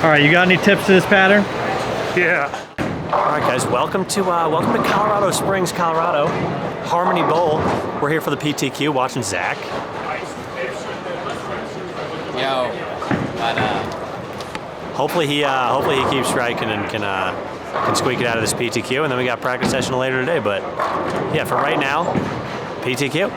All right, you got any tips to this pattern? Yeah. All right, guys, welcome to Colorado Springs, Colorado, Harmony Bowl. We're here for the PTQ, watching Zach. Yo, but Hopefully he keeps striking and can squeak it out of this PTQ, and then we got practice session later today. But yeah, for right now, PTQ.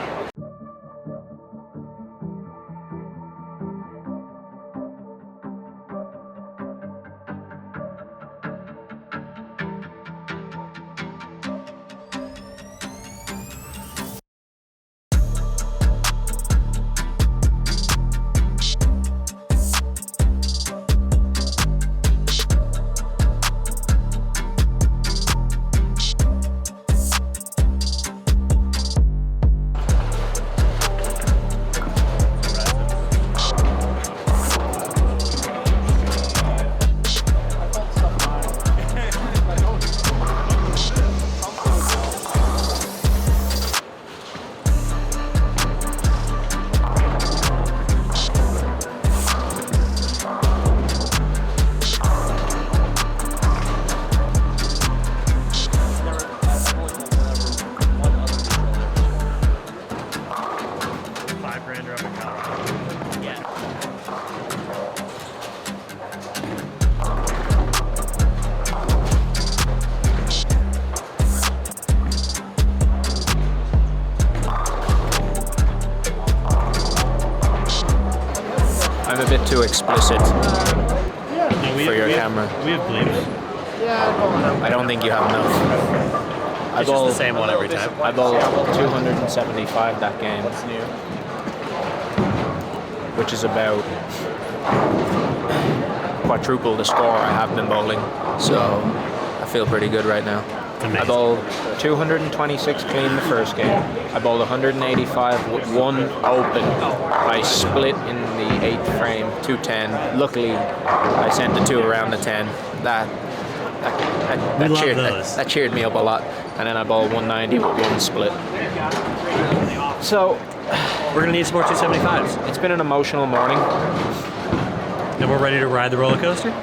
I'm a bit too explicit for your camera. We have bleeps. I don't think you have enough. It's just the same one every time. I bowled 275 that game, which is about quadruple the score I have been bowling. So I feel pretty good right now. I bowled 226 clean the first game. I bowled 185 with one open. I split in the 8th frame, 210. Luckily, I sent the 2 around the 10. That cheered me up a lot. And then I bowled 190 with one split. So We're gonna need some more 275s. it's been an emotional morning. And we're ready to ride the roller coaster.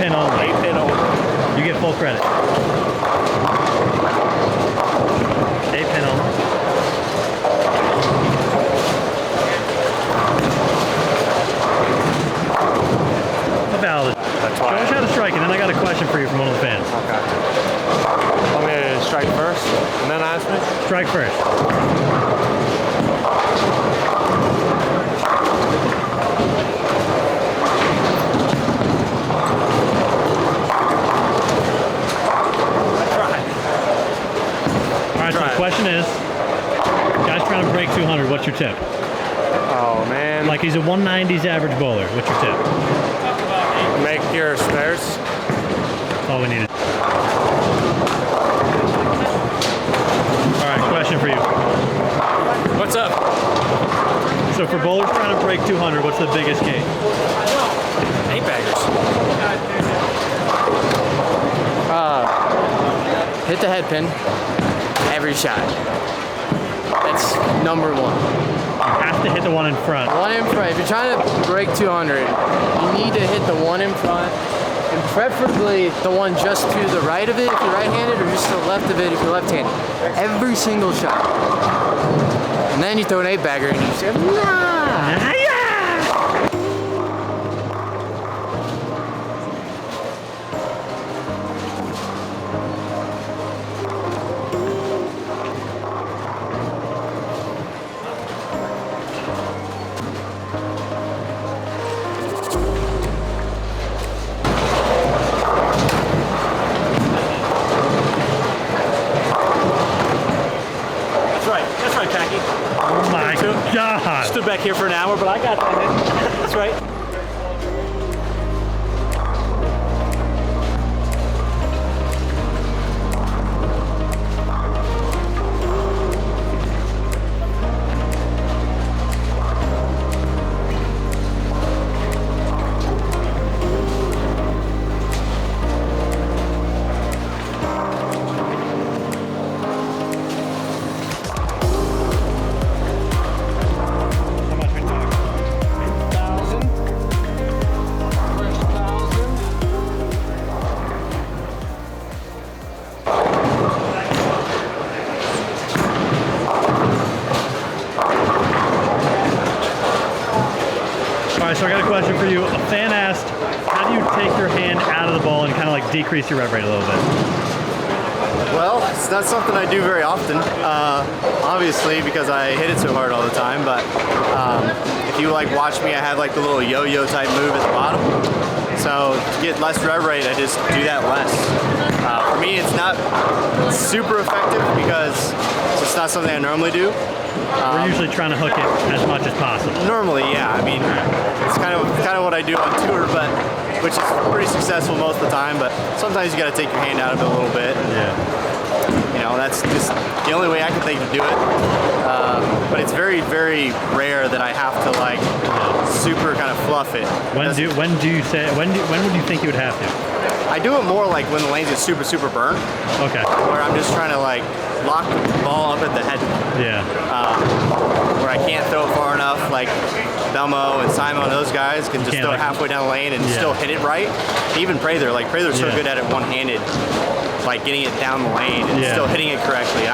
pin only. 8 pin only. You get full credit. 8 pin only. Oh man. Like he's a 190s average bowler. What's your tip? Make your spares. That's all we needed. All right, question for you. What's up? So for bowlers trying to break 200, what's the biggest gate? 8-baggers. Hit the head pin every shot. That's number one. You have to hit the one in front. One in front. If you're trying to break 200, you need to hit the one in front, and preferably the one just to the right of it if you're right-handed, or just to the left of it if you're left-handed. Every single shot. And then you throw an 8-bagger and you say, nah. That's right, Packy. Oh my God. Stood back here for an hour, but I got that hit. That's right. How much we talking? 1,000. First 1,000. All right, so I got a question for you. A fan asked, how do you take your hand out of the ball and kind of like decrease your rev rate a little bit? Well, it's not something I do very often, obviously, because I hit it so hard all the time, but if you like watch me, I have like the little yo-yo type move at the bottom. So to get less rev rate, I just do that less. For me, it's not super effective because it's not something I normally do. We're usually trying to hook it as much as possible. Normally, yeah. I mean, it's kind of what I do on tour, but which is pretty successful most of the time. But sometimes you got to take your hand out of it a little bit. Yeah. You know, that's just the only way I can think to do it. But it's very, very rare that I have to like super kind of fluff it. When would you think you would have to? I do it more like when the lanes get super, super burned, Okay. where I'm just trying to like lock the ball up at the head, Yeah. where I can't throw it far enough. Like Belmo and Simon, those guys can just Can't, throw it like- halfway down the lane and Yeah. still hit it right. Even Prather, like Prather's so Yeah. good at it one-handed, like getting it down the lane and Yeah. still hitting it correctly.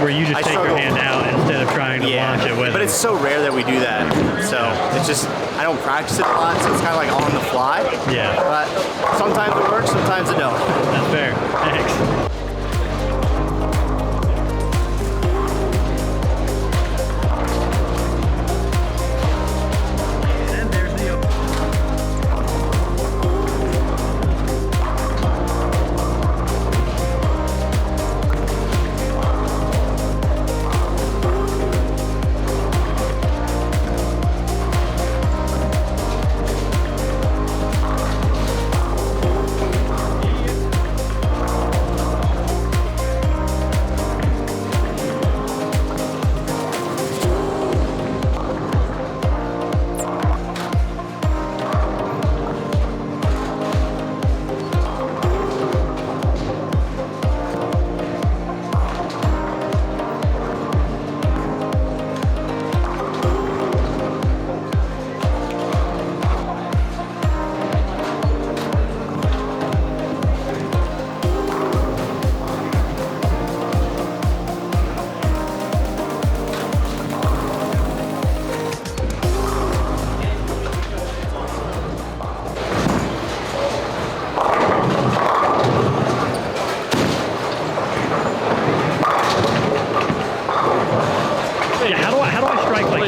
Where you just I take your struggle. hand out instead of trying to launch it with but it. it's so rare that we do that. So it's just, I don't practice it a lot, so it's kind of like on the fly. Yeah. But sometimes it works, sometimes it don't. That's fair. Thanks. And there's the open.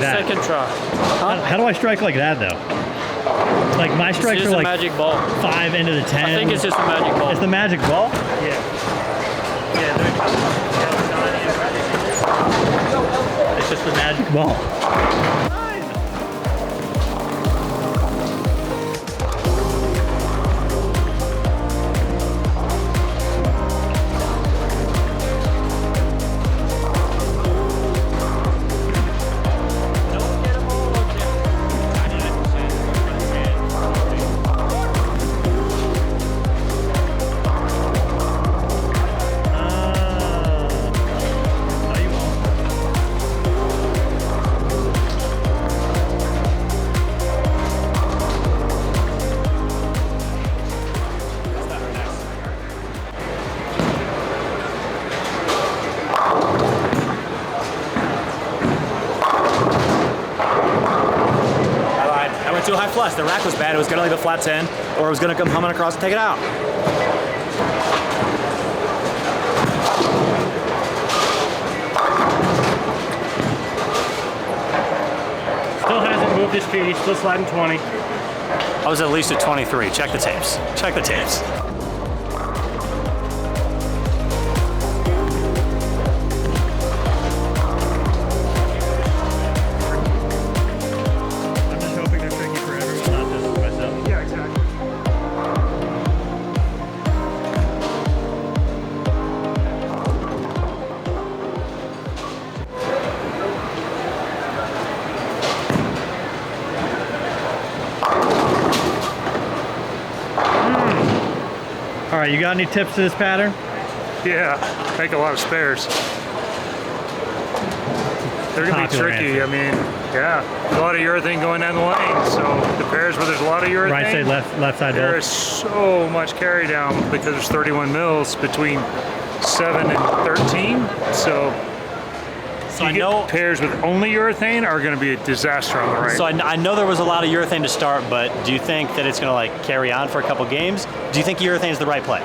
Second try. How do I strike like that though? Like my strikes It's are just a like magic ball. 5 into the 10. I think it's just a magic ball. It's the magic ball? Yeah. It's just the magic ball. too high flush. The rack was bad. It was gonna leave a flat 10, or it was gonna come humming across and take it out. Still hasn't moved his feet. He's still sliding 20. I was at least at 23. Check the tapes. Check the tapes. I'm just hoping they're tricky for everyone, not just myself. Yeah, exactly. All right, you got any tips to this pattern? Yeah, make a lot of spares. They're gonna be Popular tricky. answer. I mean, yeah, a lot of urethane going down the lane. So the pairs where there's a lot of urethane, Right side, left side, there both. is so much carry down because there's 31 mils between 7 and 13. So I know. pairs with only urethane are going to be a disaster on the right. So I know there was a lot of urethane to start, but do you think that it's going to like carry on for a couple games? Do you think urethane is the right play?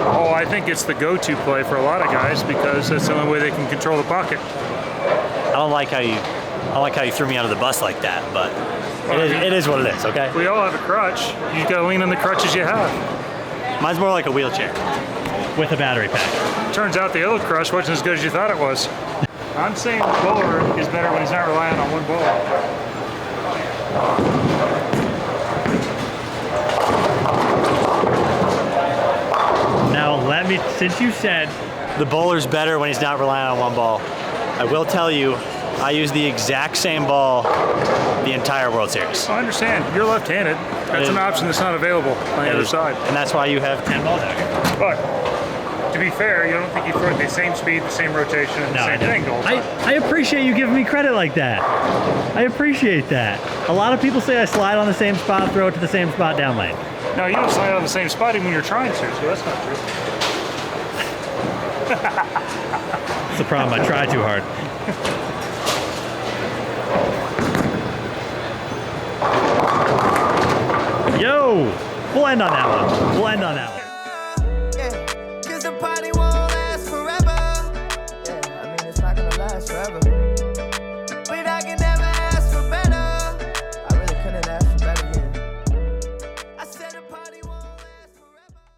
Oh, I think it's the go-to play for a lot of guys because that's the only way they can control the pocket. I don't like how you threw me under the bus like that, but it is what it is. Okay. We all have a crutch. You got to lean on the crutches you have. Mine's more like a wheelchair. With a battery pack. Turns out the other crutch wasn't as good as you thought it was. I'm saying the bowler is better when he's not relying on one bowler. Now let me, since you said The bowler's better when he's not relying on one ball. I will tell you, I use the exact same ball the entire World Series. I understand. You're left-handed. That's an option that's not available on the other side. And that's why you have 10 balls out here. But to be fair, you don't think you throw at the same speed, the same rotation, and the same thing the whole time. I appreciate you giving me credit like that. I appreciate that. A lot of people say I slide on the same spot, throw it to the same spot down lane. No, you don't slide on the same spot even when you're trying to, so that's not true. That's the problem. I try too hard. Yo, we'll end on that one.